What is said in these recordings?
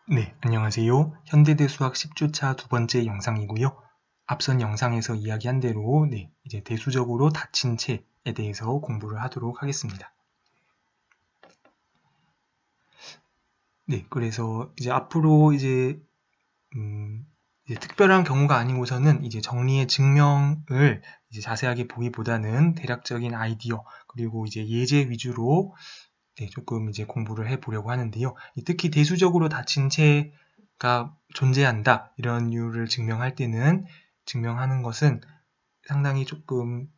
네, 안녕하세요. 현대대 수학 10주차 두 번째 영상이고요. 앞선 영상에서 이야기한 대로 이제 대수적으로 닫힌 채에 대해서 공부를 하도록 하겠습니다. 네, 그래서 이제 앞으로 이제 특별한 경우가 아니고서는 이제 정리의 증명을 이제 자세하게 보기보다는 대략적인 아이디어 그리고 이제 예제 위주로 조금 이제 공부를 해보려고 하는데요. 특히 대수적으로 닫힌 채가 존재한다 이런 이유를 증명하는 것은 상당히 조금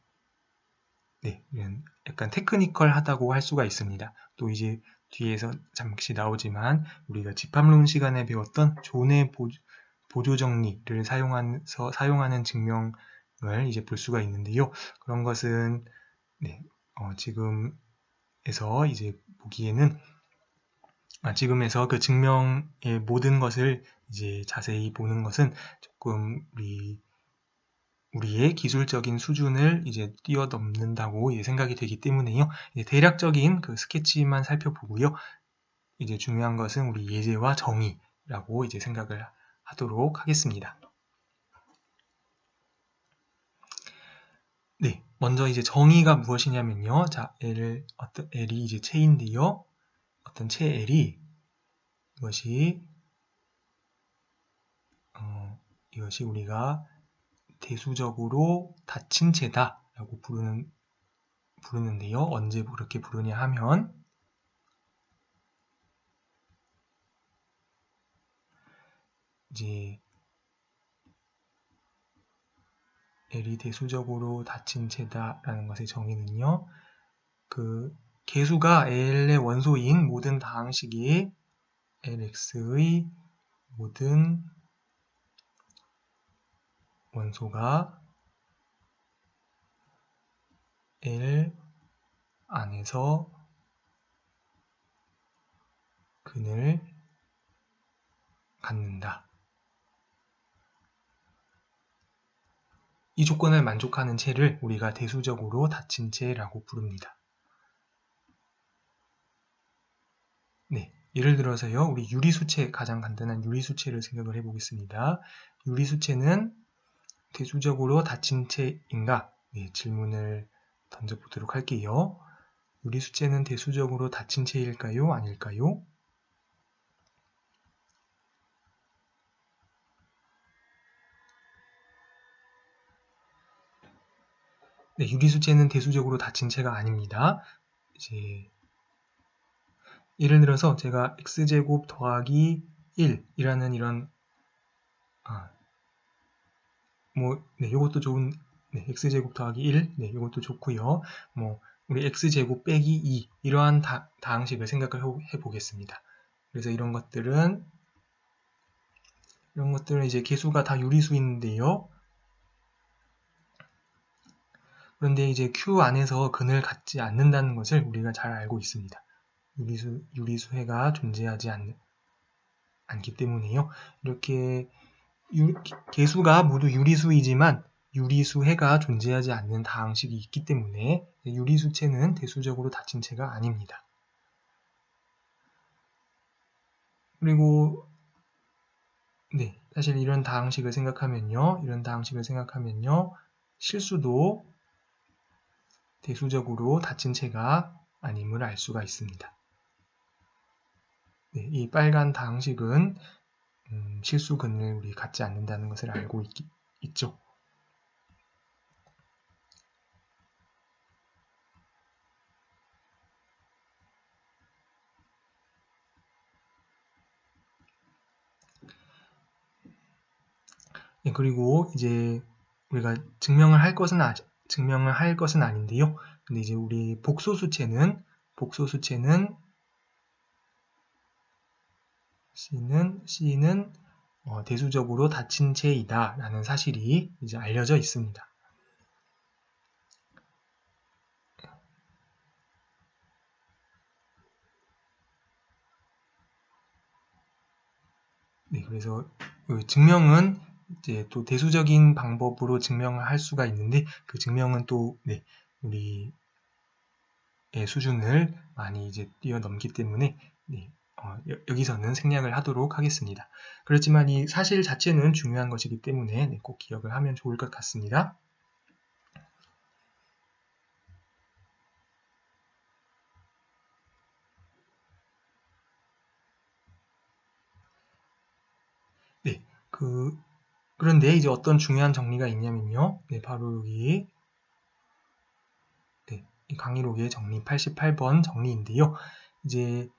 약간 테크니컬하다고 할 수가 있습니다. 또 이제 뒤에서 잠시 나오지만 우리가 집합론 시간에 배웠던 존의 보조 정리를 사용하는 증명을 이제 볼 수가 있는데요. 그런 것은 지금에서 이제 보기에는 지금에서 그 증명의 모든 것을 이제 자세히 보는 것은 조금 우리의 기술적인 수준을 이제 뛰어넘는다고 생각이 되기 때문에요. 대략적인 그 스케치만 살펴보고요. 이제 중요한 것은 우리 예제와 정의라고 이제 생각을 하도록 하겠습니다. 네, 먼저 이제 정의가 무엇이냐면요. 자, L이 이제 채인데요. 어떤 채 L이 이것이 우리가 대수적으로 닫힌 채다라고 부르는데요. 언제 그렇게 부르냐 하면 이제 L이 대수적으로 닫힌 채다라는 것의 정의는요. 그 개수가 L의 원소인 모든 다항식이 Lx의 모든 원소가 L 안에서 근을 갖는다. 이 조건을 만족하는 채를 우리가 대수적으로 닫힌 채라고 부릅니다. 네, 예를 들어서요, 우리 유리수채, 가장 간단한 유리수채를 생각을 해보겠습니다. 유리수채는 대수적으로 닫힌 채인가? 네, 질문을 던져보도록 할게요. 유리수채는 대수적으로 닫힌 채일까요? 아닐까요? 네, 유리수채는 대수적으로 닫힌 채가 아닙니다. 이제 예를 들어서 제가 x제곱 더하기 1이라는 이런 요것도 좋은 x제곱 더하기 1, 요것도 좋고요. 우리 x제곱 빼기 2 이러한 다항식을 생각을 해보겠습니다. 그래서 이런 것들은 이제 개수가 다 유리수인데요. 그런데 이제 Q 안에서 근을 갖지 않는다는 것을 우리가 잘 알고 있습니다. 유리수해가 존재하지 않기 때문에요. 이렇게 개수가 모두 유리수이지만 유리수해가 존재하지 않는 다항식이 있기 때문에 유리수채는 대수적으로 닫힌 채가 아닙니다. 그리고 사실 이런 다항식을 생각하면요. 실수도 대수적으로 닫힌 채가 아님을 알 수가 있습니다. 이 빨간 다항식은 실수근을 우리 갖지 않는다는 것을 알고 있죠. 그리고 이제 우리가 증명을 할 것은 아닌데요. 근데 이제 우리 복소수채는 C는 대수적으로 닫힌 채이다 라는 사실이 이제 알려져 있습니다. 그래서 증명은 이제 또 대수적인 방법으로 증명을 할 수가 있는데 그 증명은 또 우리의 수준을 많이 이제 뛰어넘기 때문에 여기서는 생략을 하도록 하겠습니다. 그렇지만 이 사실 자체는 중요한 것이기 때문에 꼭 기억을 하면 좋을 것 같습니다. 네, 그런데 이제 어떤 중요한 정리가 있냐면요. 네, 바로 여기 이 강의록의 정리 88번 정리인데요. 이제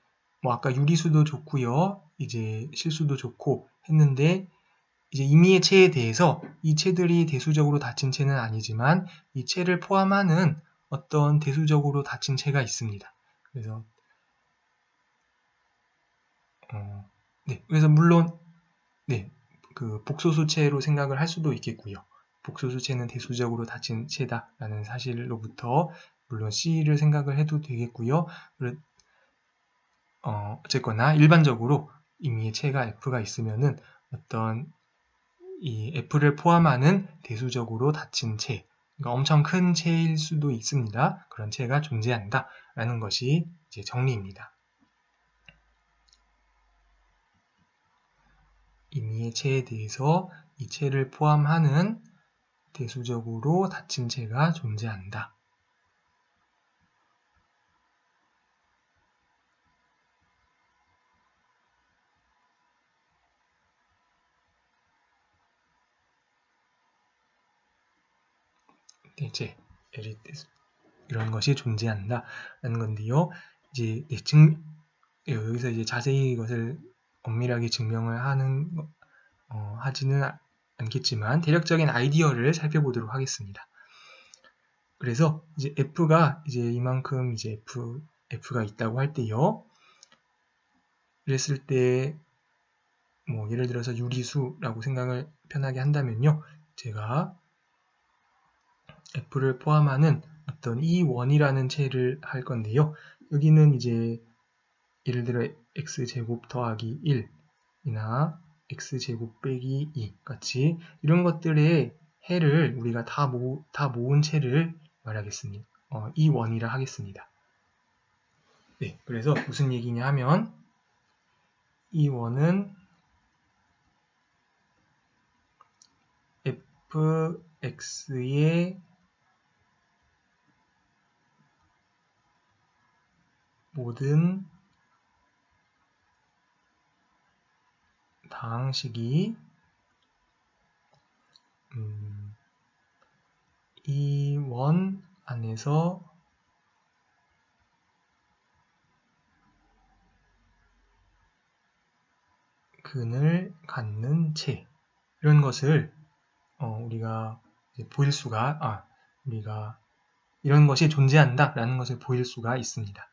뭐 아까 유리수도 좋고요. 이제 실수도 좋고 했는데 이제 임의의 체에 대해서 이 체들이 대수적으로 닫힌 체는 아니지만 이 체를 포함하는 어떤 대수적으로 닫힌 체가 있습니다. 그래서 그래서 물론 복소수체로 생각을 할 수도 있겠고요. 복소수체는 대수적으로 닫힌 체다라는 사실로부터 물론 C를 생각을 해도 되겠고요. 어쨌거나 일반적으로 임의의 체가 F가 있으면은 어떤 이 F를 포함하는 대수적으로 닫힌 체, 그러니까 엄청 큰 체일 수도 있습니다. 그런 체가 존재한다라는 것이 이제 정리입니다. 임의의 체에 대해서 이 체를 포함하는 대수적으로 닫힌 체가 존재한다. 대체, 이런 것이 존재한다라는 건데요. 이제 여기서 이제 자세히 이것을 엄밀하게 증명을 하지는 않겠지만 대략적인 아이디어를 살펴보도록 하겠습니다. 그래서 이제 F가 이제 이만큼 이제 F가 있다고 할 때요. 이랬을 때 뭐 예를 들어서 유리수라고 생각을 편하게 한다면요. 제가 F를 포함하는 어떤 E1이라는 체를 할 건데요. 여기는 이제 예를 들어 x제곱 더하기 1이나 x제곱 빼기 2 같이 이런 것들의 해를 우리가 다 모은 채를 말하겠습니다. E1이라 하겠습니다. 네, 그래서 무슨 얘기냐 하면 E1은 fx의 모든 다항식이 E1 안에서 근을 갖는 체 이런 것을 우리가 보일 수가 우리가 이런 것이 존재한다라는 것을 보일 수가 있습니다.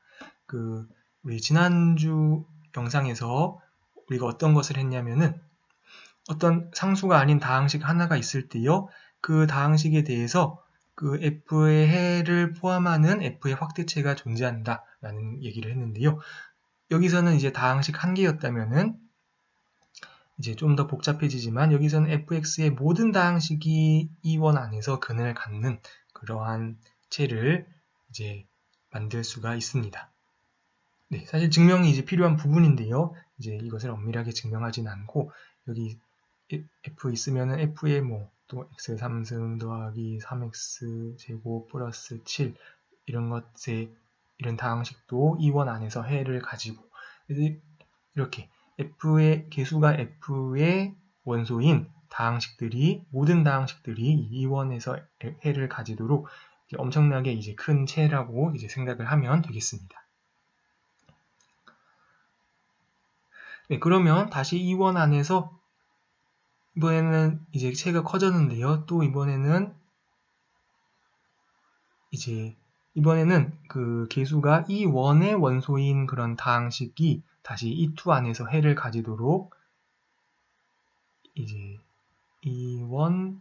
우리 지난주 영상에서 우리가 어떤 것을 했냐면은 어떤 상수가 아닌 다항식 하나가 있을 때요. 그 다항식에 대해서 그 f의 해를 포함하는 f의 확대체가 존재한다라는 얘기를 했는데요. 여기서는 이제 다항식 한 개였다면은 이제 좀 더 복잡해지지만 여기서는 fx의 모든 다항식이 E1 안에서 근을 갖는 그러한 체를 이제 만들 수가 있습니다. 네, 사실 증명이 이제 필요한 부분인데요. 이제 이것을 엄밀하게 증명하진 않고 여기 f 있으면은 f의 또 x 3승 더하기 3x 제곱 플러스 7 이런 다항식도 E1 안에서 해를 가지고 이렇게 f의 개수가 f의 원소인 모든 다항식들이 E1에서 해를 가지도록 엄청나게 이제 큰 체라고 이제 생각을 하면 되겠습니다. 네, 그러면 다시 E1 안에서 이번에는 이제 체가 커졌는데요. 또 이번에는 그 개수가 E1의 원소인 그런 다항식이 다시 E2 안에서 해를 가지도록 이제 E1x의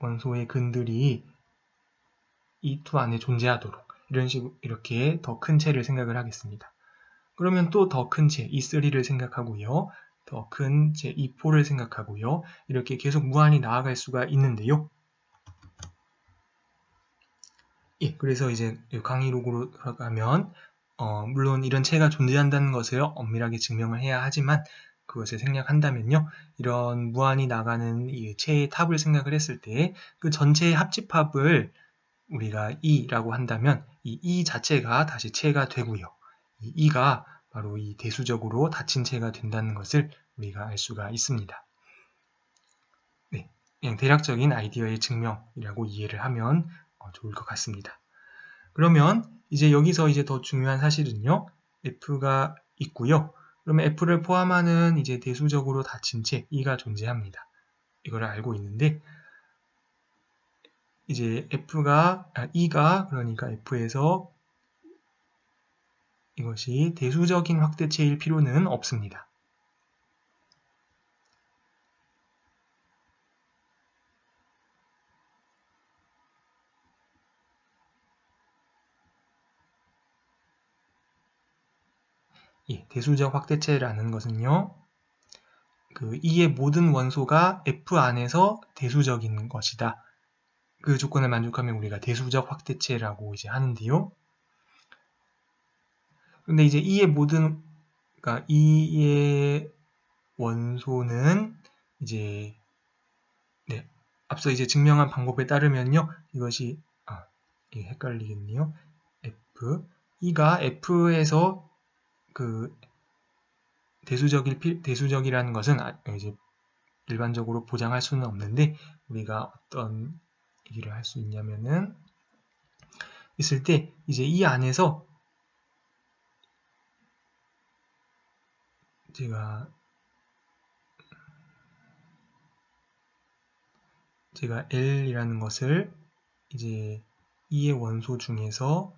원소의 근들이 E2 안에 존재하도록 이렇게 더 큰 체를 생각을 하겠습니다. 그러면 또 더 큰 체 E3를 생각하고요. 더 큰 체 E4를 생각하고요. 이렇게 계속 무한히 나아갈 수가 있는데요. 예, 그래서 이제 강의 로그로 들어가면 물론 이런 체가 존재한다는 것을 엄밀하게 증명을 해야 하지만 그것을 생략한다면요. 이런 무한히 나가는 이 체의 탑을 생각을 했을 때 그 전체의 합집합을 우리가 E라고 한다면 이 E 자체가 다시 체가 되고요. 이 E가 바로 이 대수적으로 닫힌 체가 된다는 것을 우리가 알 수가 있습니다. 네, 그냥 대략적인 아이디어의 증명이라고 이해를 하면 좋을 것 같습니다. 그러면 이제 여기서 이제 더 중요한 사실은요. F가 있고요. 그러면 F를 포함하는 이제 대수적으로 닫힌 체 E가 존재합니다. 이걸 알고 있는데 이제 E가 그러니까 F에서 이것이 대수적인 확대체일 필요는 없습니다. 예, 대수적 확대체라는 것은요. 그 E의 모든 원소가 F 안에서 대수적인 것이다. 그 조건을 만족하면 우리가 대수적 확대체라고 이제 하는데요. 근데 이제 그러니까 E의 원소는 이제 네, 앞서 이제 증명한 방법에 따르면요. 이것이 이게 헷갈리겠네요. E가 F에서 그 대수적이라는 것은 이제 일반적으로 보장할 수는 없는데 우리가 어떤 얘기를 할 수 있냐면은 있을 때 이제 이 안에서 제가 L이라는 것을 이제 E의 원소 중에서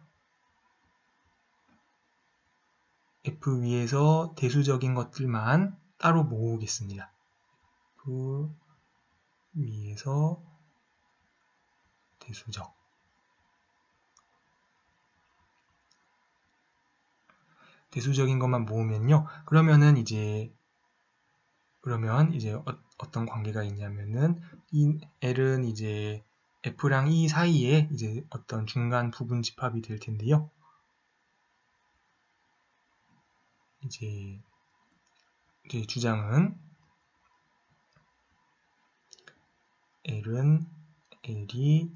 F 위에서 대수적인 것들만 따로 모으겠습니다. F 위에서 대수적인 것만 모으면요. 그러면 이제 어떤 관계가 있냐면은 이 L은 이제 F랑 E 사이에 이제 어떤 중간 부분 집합이 될 텐데요. 이제 주장은 L이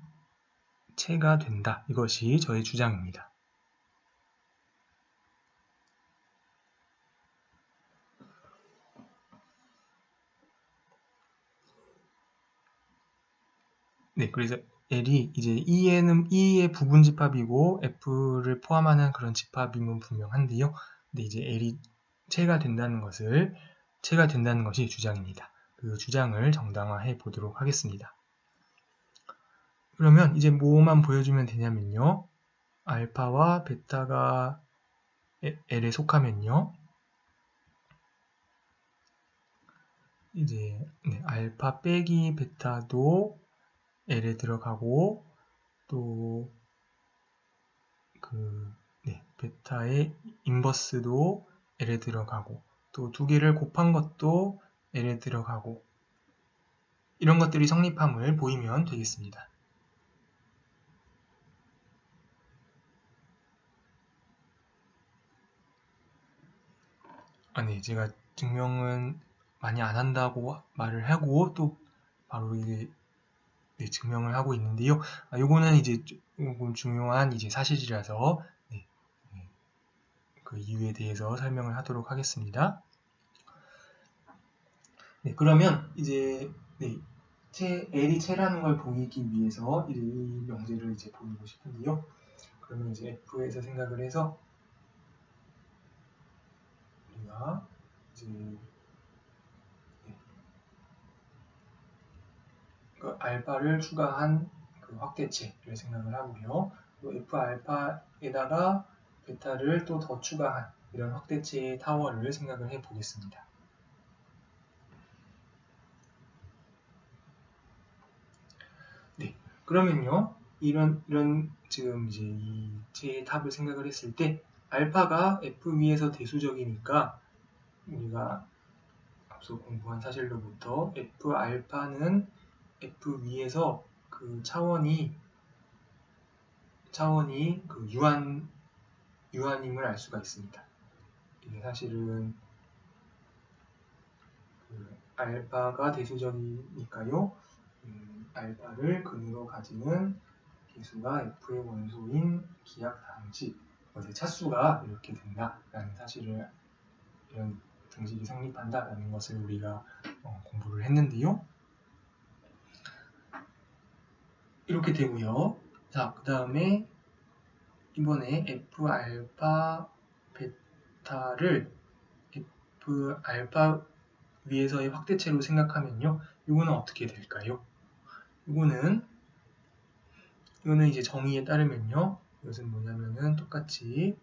체가 된다. 이것이 저의 주장입니다. 네, 그래서 L이 이제 E의 부분 집합이고 F를 포함하는 그런 집합임은 분명한데요. 근데 이제 L이 체가 된다는 것이 주장입니다. 그 주장을 정당화해 보도록 하겠습니다. 그러면 이제 뭐만 보여주면 되냐면요. 알파와 베타가 L에 속하면요. 이제 알파 빼기 베타도 L에 들어가고 또 베타의 인버스도 L에 들어가고 또 두 개를 곱한 것도 L에 들어가고 이런 것들이 성립함을 보이면 되겠습니다. 네, 제가 증명은 많이 안 한다고 말을 하고 또 바로 이제 증명을 하고 있는데요. 요거는 이제 조금 중요한 이제 사실이라서 그 이유에 대해서 설명을 하도록 하겠습니다. 네, 그러면 이제 L이 체라는 걸 보이기 위해서 이 명제를 이제 보이고 싶은데요. 그러면 이제 F에서 생각을 해서 우리가 이제 그 알파를 추가한 그 확대체를 생각을 하고요. 또 F 알파에다가 베타를 또 더 추가한 이런 확대체의 타워를 생각을 해 보겠습니다. 네, 그러면요. 이런 지금 이제 이 체의 탑을 생각을 했을 때 알파가 F 위에서 대수적이니까 우리가 앞서 공부한 사실로부터 F 알파는 F 위에서 그 차원이 차원이 그 유한임을 알 수가 있습니다. 이게 사실은 그 알파가 대수적이니까요. 알파를 근으로 가지는 개수가 F의 원소인 기하 방식, 것의 차수가 이렇게 된다라는 사실을, 이런 등식이 성립한다라는 것을 우리가 공부를 했는데요. 이렇게 되고요. 자, 그 다음에 이번에 F 알파 베타를 F 알파 위에서의 확대체로 생각하면요. 이거는 어떻게 될까요? 이거는 이제 정의에 따르면요. 이것은 뭐냐면은 똑같이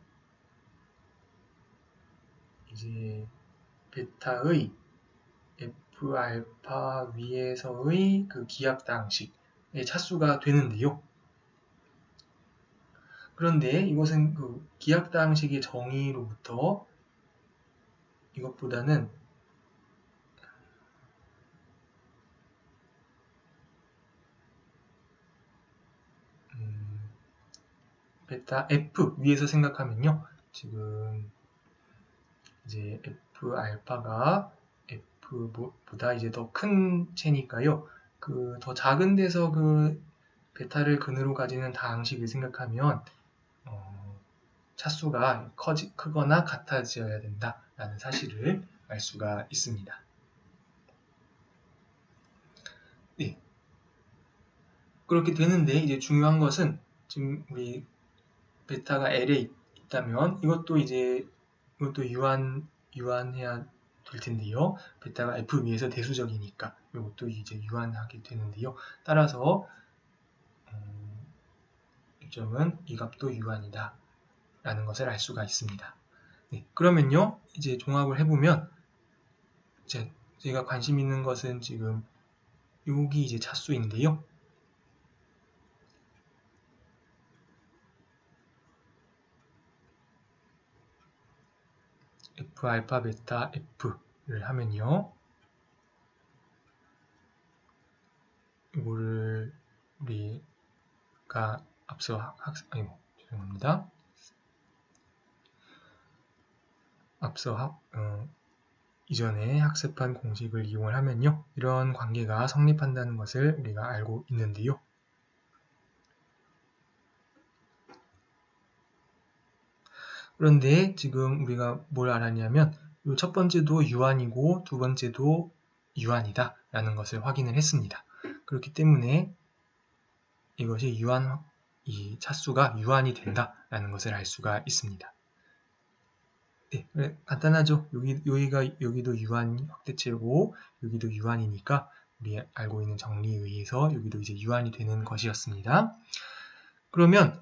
이제 베타의 F 알파 위에서의 그 기하당식의 차수가 되는데요. 그런데 이것은 그 기하당식의 정의로부터 이것보다는 베타 F 위에서 생각하면요. 지금 이제 F 알파가 F보다 이제 더 큰 체니까요. 그 더 작은 데서 그 베타를 근으로 가지는 다항식을 생각하면 차수가 크거나 같아져야 된다라는 사실을 알 수가 있습니다. 네. 그렇게 되는데 이제 중요한 것은 지금 우리 베타가 L에 있다면 이것도 유한해야 될 텐데요. 베타가 F 위에서 대수적이니까 이것도 이제 유한하게 되는데요. 따라서 점은 이 값도 유한이다 라는 것을 알 수가 있습니다. 네, 그러면요 이제 종합을 해보면 제가 관심 있는 것은 지금 여기 이제 차수인데요. F 알파 베타 F를 하면요. 이거를 우리가 앞서 이전에 학습한 공식을 이용하면요. 이런 관계가 성립한다는 것을 우리가 알고 있는데요. 그런데 지금 우리가 뭘 알았냐면 이 첫 번째도 유한이고 두 번째도 유한이다 라는 것을 확인을 했습니다. 그렇기 때문에 이것이 이 차수가 유한이 된다 라는 것을 알 수가 있습니다. 네, 간단하죠. 여기도 유한 확대체고 여기도 유한이니까 우리 알고 있는 정리에 의해서 여기도 이제 유한이 되는 것이었습니다. 그러면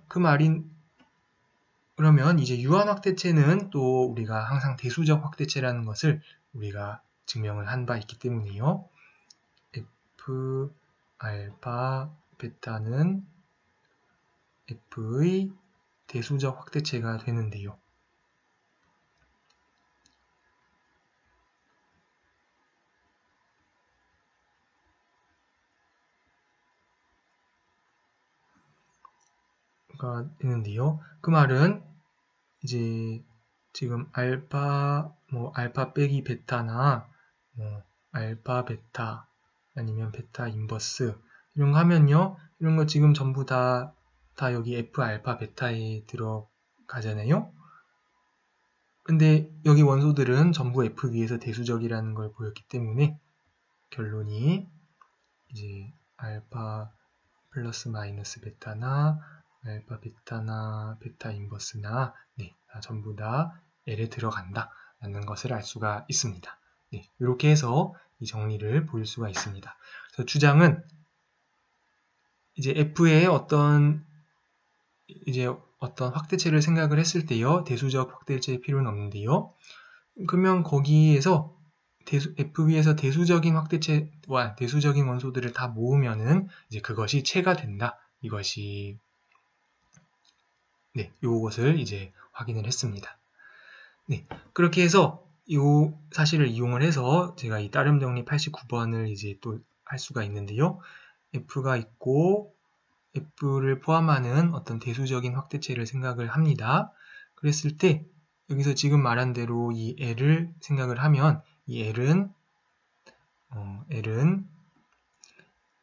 이제 유한 확대체는 또 우리가 항상 대수적 확대체라는 것을 우리가 증명을 한 바 있기 때문에요. F 알파 베타는 F의 대수적 확대체가 되는데요. 그 말은 이제 지금 알파 빼기 베타나 알파 베타 아니면 베타 인버스 이런 거 하면요. 이런 거 지금 전부 다 여기 F 알파 베타에 들어가잖아요. 근데 여기 원소들은 전부 F 위에서 대수적이라는 걸 보였기 때문에 결론이 이제 알파 플러스 마이너스 베타나 알파 베타나 베타 인버스나 전부 다 L에 들어간다 라는 것을 알 수가 있습니다. 네, 이렇게 해서 이 정리를 보일 수가 있습니다. 그래서 주장은 이제 F의 어떤 확대체를 생각을 했을 때요. 대수적 확대체의 필요는 없는데요. 그러면 거기에서 F 위에서 대수적인 확대체와 대수적인 원소들을 다 모으면은 이제 그것이 체가 된다. 요것을 이제 확인을 했습니다. 네, 그렇게 해서 이 사실을 이용을 해서 제가 이 따름 정리 89번을 이제 또 할 수가 있는데요. F가 있고 F를 포함하는 어떤 대수적인 확대체를 생각을 합니다. 그랬을 때 여기서 지금 말한 대로 이 L을 생각을 하면 이 L은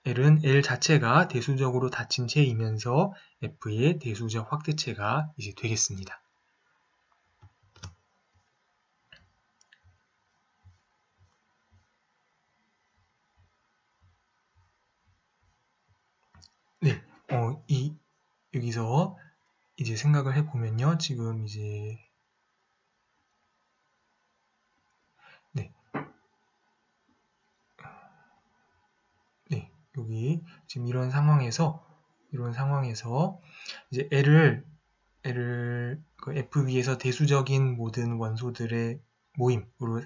L 자체가 대수적으로 닫힌 체이면서 F의 대수적 확대체가 이제 되겠습니다. 네, 여기서 이제 생각을 해보면요. 지금 이제, 여기 지금 이런 상황에서 이제 L을 그 F 위에서 대수적인 모든 원소들의 모임으로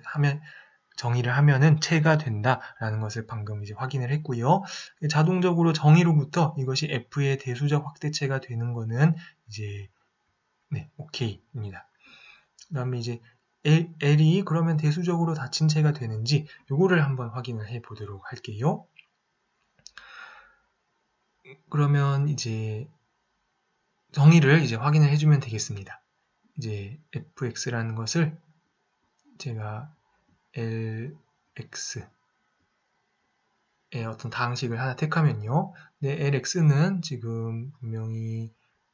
정의를 하면은 체가 된다라는 것을 방금 이제 확인을 했고요. 자동적으로 정의로부터 이것이 F의 대수적 확대체가 되는 거는 이제 오케이입니다. 그 다음에 이제 L이 그러면 대수적으로 닫힌 체가 되는지 요거를 한번 확인을 해 보도록 할게요. 그러면 이제 정의를 이제 확인을 해주면 되겠습니다. 이제 fx라는 것을 제가 lx의 어떤 다항식을 하나 택하면요. lx는 지금 분명히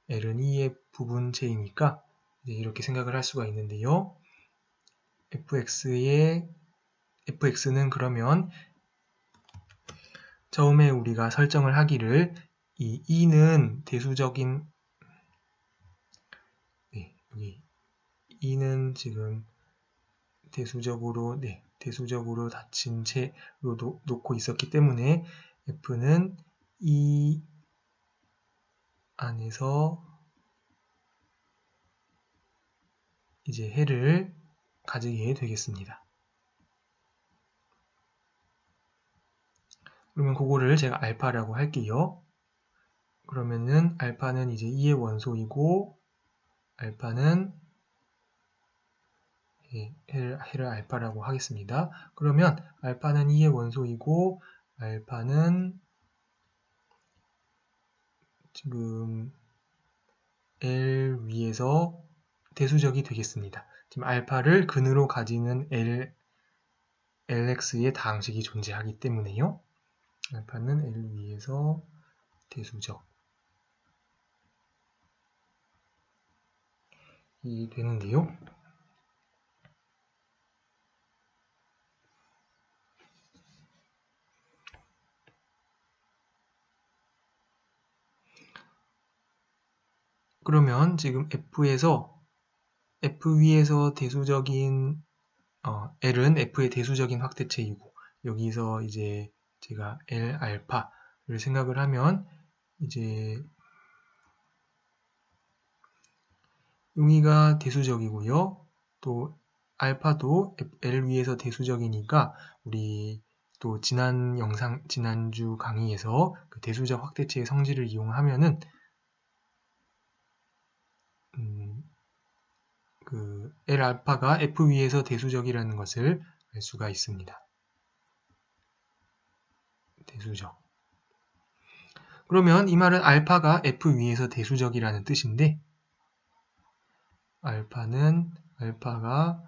l은 2의 부분체이니까 이제 이렇게 생각을 할 수가 있는데요. fx는 그러면 처음에 우리가 설정을 하기를 이 2는 대수적인 여기 2는 지금 대수적으로 닫힌 채로 놓고 있었기 때문에 F는 이 안에서 이제 해를 가지게 되겠습니다. 그러면 그거를 제가 알파라고 할게요. 그러면은 알파는 이제 2의 원소이고 알파는 해를 알파라고 하겠습니다. 그러면 알파는 2의 원소이고 알파는 지금 L 위에서 대수적이 되겠습니다. 지금 알파를 근으로 가지는 LX의 다항식이 존재하기 때문에요. 알파는 L 위에서 대수적이 되는데요. 그러면 지금 F 위에서 대수적인 L은 F의 대수적인 확대체이고 여기서 이제 제가 L 알파를 생각을 하면 이제 용의가 대수적이고요. 또 알파도 L 위에서 대수적이니까 우리 또 지난주 강의에서 그 대수적 확대체의 성질을 이용하면은 그 L 알파가 F 위에서 대수적이라는 것을 알 수가 있습니다. 대수적. 그러면 이 말은 알파가 F 위에서 대수적이라는 뜻인데 알파가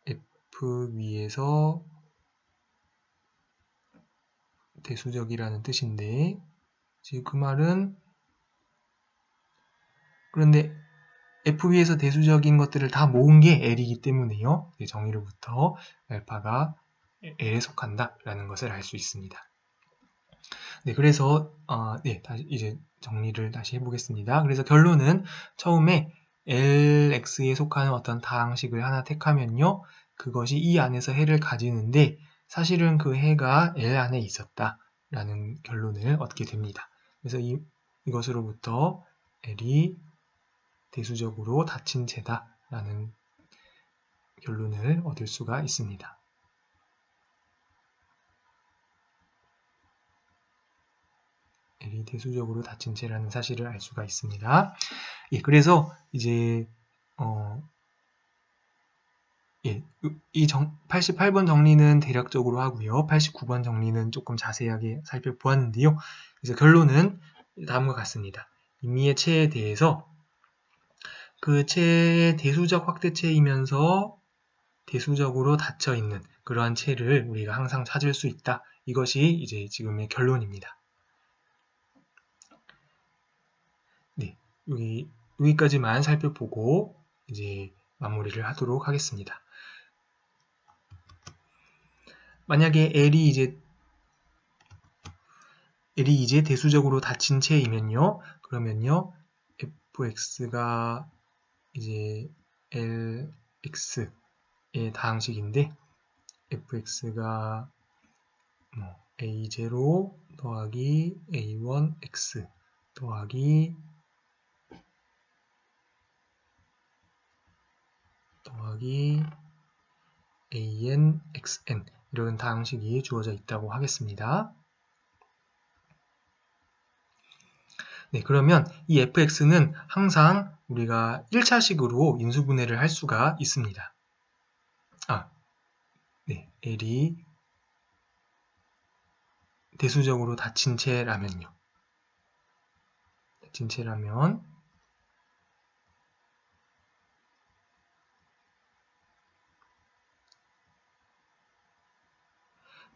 F 위에서 대수적이라는 뜻인데 지금 그 말은 그런데 F 위에서 대수적인 것들을 다 모은 게 L이기 때문에요. 정의로부터 알파가 L에 속한다라는 것을 알 수 있습니다. 그래서 다시 이제 정리를 다시 해보겠습니다. 그래서 결론은 처음에 LX에 속하는 어떤 다항식을 하나 택하면요. 그것이 이 안에서 해를 가지는데 사실은 그 해가 L 안에 있었다라는 결론을 얻게 됩니다. 그래서 이것으로부터 L이 대수적으로 닫힌 채다라는 결론을 얻을 수가 있습니다. L이 대수적으로 닫힌 채라는 사실을 알 수가 있습니다. 그래서 이제 이 88번 정리는 대략적으로 하고요. 89번 정리는 조금 자세하게 살펴보았는데요. 그래서 결론은 다음과 같습니다. 임의의 체에 대해서 그 체의 대수적 확대체이면서 대수적으로 닫혀있는 그러한 체를 우리가 항상 찾을 수 있다. 이것이 이제 지금의 결론입니다. 네, 여기까지만 살펴보고 이제 마무리를 하도록 하겠습니다. 만약에 L이 이제 대수적으로 닫힌 체이면요, 그러면요, fx가 이제 lx의 다항식인데, fx가 a0 더하기 a1x 더하기 anxn 이런 다항식이 주어져 있다고 하겠습니다. 네, 그러면 이 fx는 항상 우리가 1차식으로 인수분해를 할 수가 있습니다. 네, L이 대수적으로 닫힌 채라면요.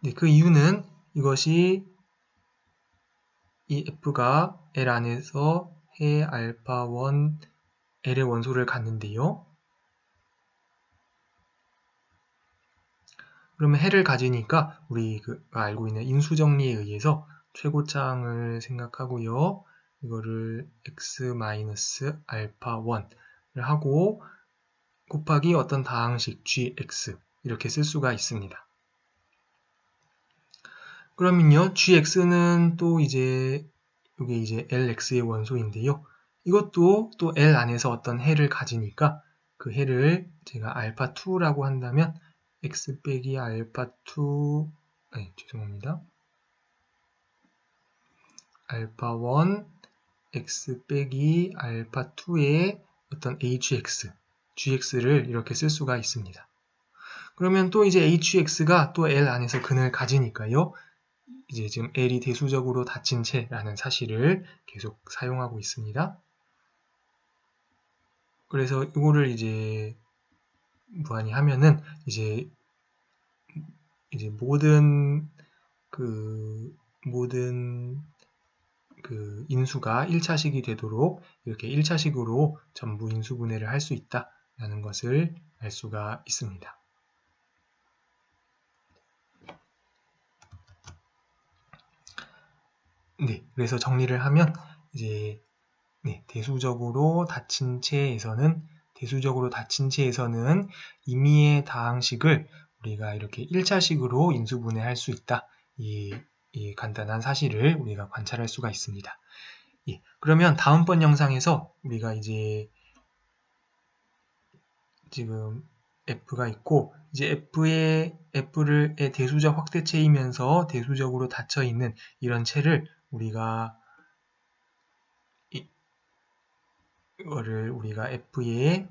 네, 그 이유는 이것이 이 f가 L 안에서 해 알파1 L의 원소를 갖는데요. 그러면 해를 가지니까 우리가 알고 있는 인수정리에 의해서 최고창을 생각하고요. 이거를 x-알파1을 하고 곱하기 어떤 다항식 gx 이렇게 쓸 수가 있습니다. 그러면요, gx는 또 이게 이제 lx의 원소인데요. 이것도 또 L 안에서 어떤 해를 가지니까 그 해를 제가 알파2라고 한다면 x 빼기 알파2, 죄송합니다. 알파1 x 빼기 알파2의 어떤 gx를 이렇게 쓸 수가 있습니다. 그러면 또 이제 hx가 또 L 안에서 근을 가지니까요. 이제 지금 L이 대수적으로 닫힌 채라는 사실을 계속 사용하고 있습니다. 그래서 이거를 이제 무한히 하면은 이제 모든 인수가 1차식이 되도록 이렇게 1차식으로 전부 인수분해를 할 수 있다라는 것을 알 수가 있습니다. 네, 그래서 정리를 하면 이제 대수적으로 닫힌 체에서는 임의의 다항식을 우리가 이렇게 1차식으로 인수분해할 수 있다. 이 간단한 사실을 우리가 관찰할 수가 있습니다. 예, 그러면 다음번 영상에서 우리가 이제 지금 f가 있고 이제 f의 대수적 확대체이면서 대수적으로 닫혀 있는 이런 체를 이거를 우리가 f의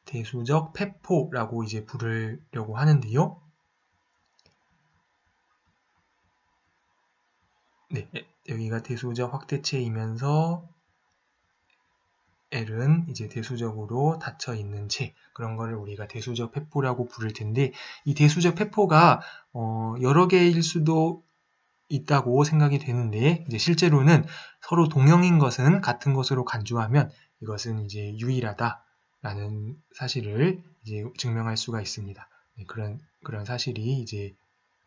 대수적 폐포라고 이제 부르려고 하는데요. 네, 여기가 대수적 확대체이면서 L은 이제 대수적으로 닫혀 있는 체, 그런 거를 우리가 대수적 폐포라고 부를 텐데, 이 대수적 폐포가 여러 개일 수도 있다고 생각이 되는데, 이제 실제로는 서로 동형인 것은 같은 것으로 간주하면 이것은 이제 유일하다라는 사실을 이제 증명할 수가 있습니다. 네, 그런 사실이 이제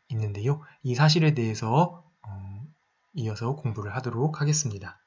있는데요. 이 사실에 대해서 이어서 공부를 하도록 하겠습니다.